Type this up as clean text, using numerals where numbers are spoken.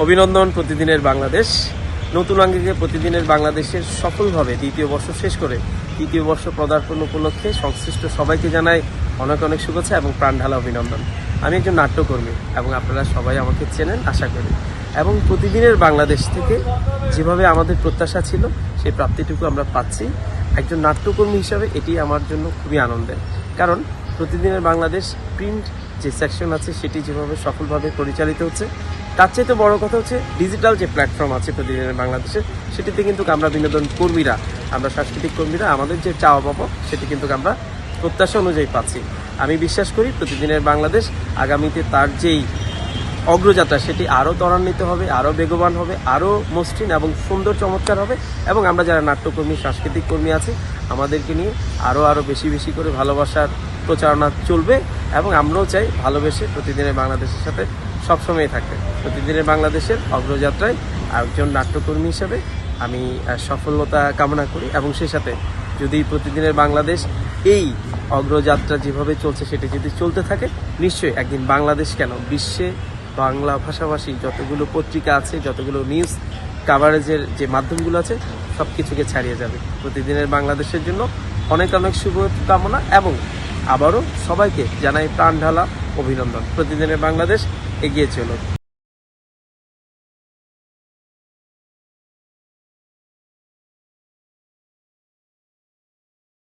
অভিনন্দন প্রতিদিনের বাংলাদেশ। নতুন আঙ্গিকে প্রতিদিনের বাংলাদেশের সফলভাবে দ্বিতীয় বর্ষ শেষ করে তৃতীয় বর্ষ পদার্পণ উপলক্ষে সংশ্লিষ্ট সবাইকে জানাই অনেক অনেক শুভেচ্ছা এবং প্রাণঢালা অভিনন্দন। আমি একজন নাট্যকর্মী এবং আপনারা সবাই আমাকে চেনেন আশা করি, এবং প্রতিদিনের বাংলাদেশ থেকে যেভাবে আমাদের প্রত্যাশা ছিল সেই প্রাপ্তিটুকু আমরা পাচ্ছি। একজন নাট্যকর্মী হিসাবে এটি আমার জন্য খুবই আনন্দের, কারণ প্রতিদিনের বাংলাদেশ প্রিন্ট যে সেকশন আছে সেটি যেভাবে সফলভাবে পরিচালিত হচ্ছে, তার চাইতে বড় কথা হচ্ছে ডিজিটাল যে প্ল্যাটফর্ম আছে প্রতিদিনের বাংলাদেশের, সেটিতে কিন্তু আমরা বিনোদন কর্মীরা, আমরা সাংস্কৃতিক কর্মীরা আমাদের যে চাওয়া পাবো সেটি কিন্তু আমরা প্রত্যাশা অনুযায়ী পাচ্ছি। আমি বিশ্বাস করি প্রতিদিনের বাংলাদেশ আগামীতে তার যেই অগ্রযাত্রা সেটি আরও ত্বরান্বিত হবে, আরও বেগবান হবে, আরও মসৃণ এবং সুন্দর চমৎকার হবে, এবং আমরা যারা নাট্যকর্মী সাংস্কৃতিক কর্মী আছি আমাদেরকে নিয়ে আরও বেশি বেশি করে ভালোবাসার প্রচারণা চলবে, এবং আমরাও চাই ভালোবেসে প্রতিদিনের বাংলাদেশের সাথে সবসময় থাকবে। প্রতিদিনের বাংলাদেশের অগ্রযাত্রায় একজন নাট্যকর্মী হিসেবে আমি সফলতা কামনা করি, এবং সেই সাথে যদি প্রতিদিনের বাংলাদেশ এই অগ্রযাত্রা যেভাবে চলছে সেটি যদি চলতে থাকে, নিশ্চয়ই একদিন বাংলাদেশ কেন বিশ্বে বাংলা ভাষাভাষী যতগুলো পত্রিকা আছে, যতগুলো নিউজ কাভারেজের যে মাধ্যমগুলো আছে সব কিছুকে ছাড়িয়ে যাবে। প্রতিদিনের বাংলাদেশের জন্য অনেক অনেক শুভকামনা, এবং আবারও সবাইকে জানাই প্রাণঢালা অভিনন্দন। প্রতিদিনের বাংলাদেশ এগিয়ে চলো।